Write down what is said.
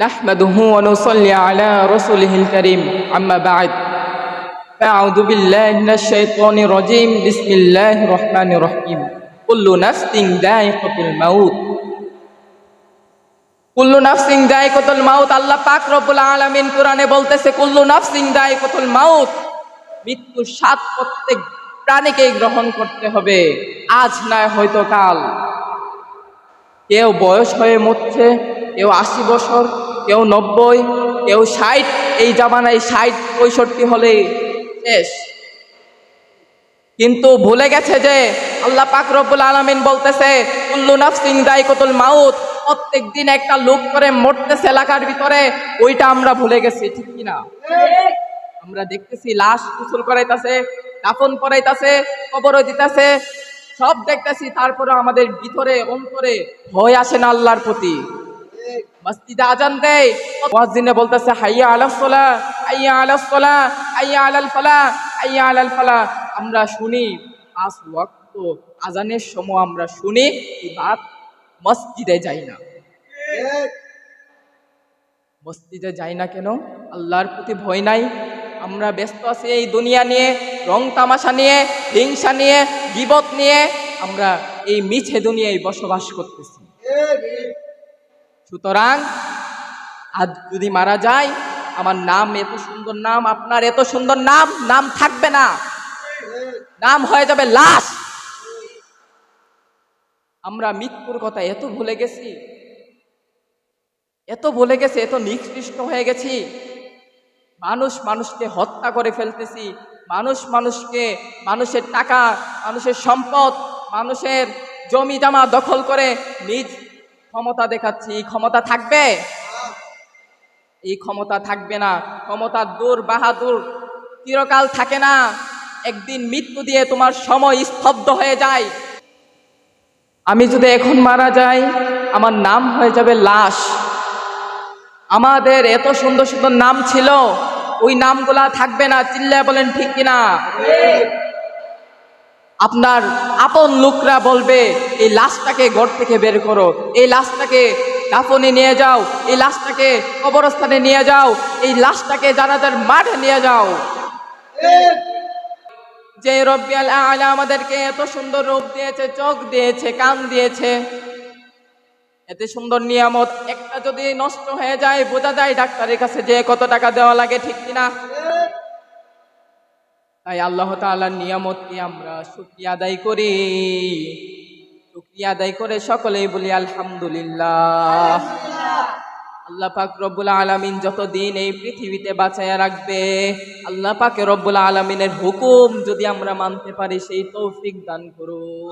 نحمده ونصلي على رسوله الكريم أما بعد فأعوذ بالله من الشيطان الرجيم بسم الله الرحمن الرحيم كل نفس ذائقة الموت কুল্লু নাফসিন যায়কাতুল মাউত। আল্লাহ পাক রব্বুল আলামিন কোরআনে বলতেছে কুল্লু নাফসিন যায়কাতুল মাউত, মৃত্যুর স্বাদ প্রত্যেক প্রাণীকে গ্রহণ করতে হবে, আজ নয় হয়তো কাল। কেউ বয়স হয়ে মরছে, কেউ 80 বছর, কেউ 90, কেউ 60। এই জামানায় 60-65 হলে শেষ। কিন্তু ভুলে গেছে যে আল্লাহ পাক রব্বুল আলামিন বলতেছে কুল্লু নাফসিন যায়কাতুল মাউত, প্রত্যেক দিন একটা লোক করে মরতেছে এলাকার ভিতরে, ওইটা আমরা ভুলে গেছি, ঠিক কিনা? আমরা দেখতেছি লাশ গোসল করাইতাছে, দাফন করাইতাছে, কবর দিতেছে, সব দেখতেছি, তারপরে আমাদের ভিতরে অন্তরে ভয় আসে না আল্লাহর প্রতি। মসজিদে আজান দেয়, মুয়াজ্জিনে বলতেছে হাইয়া আলাস সালাহ, হাইয়া আলাস সালাহ, হাইয়া আলাল ফালাহ, হাইয়া আলাল ফালাহ। আমরা শুনি 5 ওয়াক্ত আজানের সময় আমরা শুনি, বাত মসজিদে যাই না। মসজিদে যাই না কেন? আল্লাহর প্রতি ভয় নাই। আমরা ব্যস্ত আছি এই দুনিয়া নিয়ে, রং তামাশা নিয়ে, হিংসা নিয়ে, গীবত নিয়ে, আমরা এই মিছে দুনিয়ায় বসবাস করতেছি। সুতরাং আজ যদি মারা যায়, আমার নাম এত সুন্দর নাম, আপনার এত সুন্দর নাম, নাম থাকবে না, নাম হয়ে যাবে লাশ। আমরা মৃত্যুর কথা এত ভুলে গেছি, এত নিকৃষ্ট হয়ে গেছি। মানুষ মানুষকে হত্যা করে ফেলতেছি, মানুষের টাকা, মানুষের সম্পদ, মানুষের জমি জমা দখল করে নিজ ক্ষমতা দেখাচ্ছি। এই ক্ষমতা থাকবে? এই ক্ষমতা থাকবে না। ক্ষমতার দূর বাহাদুর চিরকাল থাকে না। একদিন মৃত্যু দিয়ে তোমার সময় স্তব্ধ হয়ে যায়। আমি যদি এখন মারা যাই, আমার নাম হয়ে যাবে লাশ। আমাদের এত সুন্দর সুন্দর নাম ছিল, ওই নামগুলা থাকবে না। চিল্লায় বলেন ঠিক কিনা? আপনার আপন লোকরা বলবে এই লাশটাকে ঘর থেকে বের করো, এই লাশটাকে দাফনে নিয়ে যাও, এই লাশটাকে কবরস্থানে নিয়ে যাও, এই লাশটাকে জানাজার মাঠে নিয়ে যাও। যে রব্বিল আলা আমাদেরকে এত সুন্দর রূপ দিয়েছে, চোখ দিয়েছে, কান দিয়েছে, এত সুন্দর নিয়ামত, একটা যদি নষ্ট হয়ে যায় বোঝা যায় ডাক্তারের কাছে যে কত টাকা দেওয়া লাগে, ঠিক কিনা? তাই আল্লাহ তাআলার নিয়ামতকে আমরা শুকরিয়া আদায় করি। শুকরিয়া আদায় করে সকলেই বলি আলহামদুলিল্লাহ। আল্লাহ পাক রব্বুল আলামিন যতদিন এই পৃথিবীতে বাঁচায়া রাখবে, আল্লাহ পাক রব্বুল আলামিনের হুকুম যদি আমরা মানতে পারি, সেই তৌফিক দান করুন।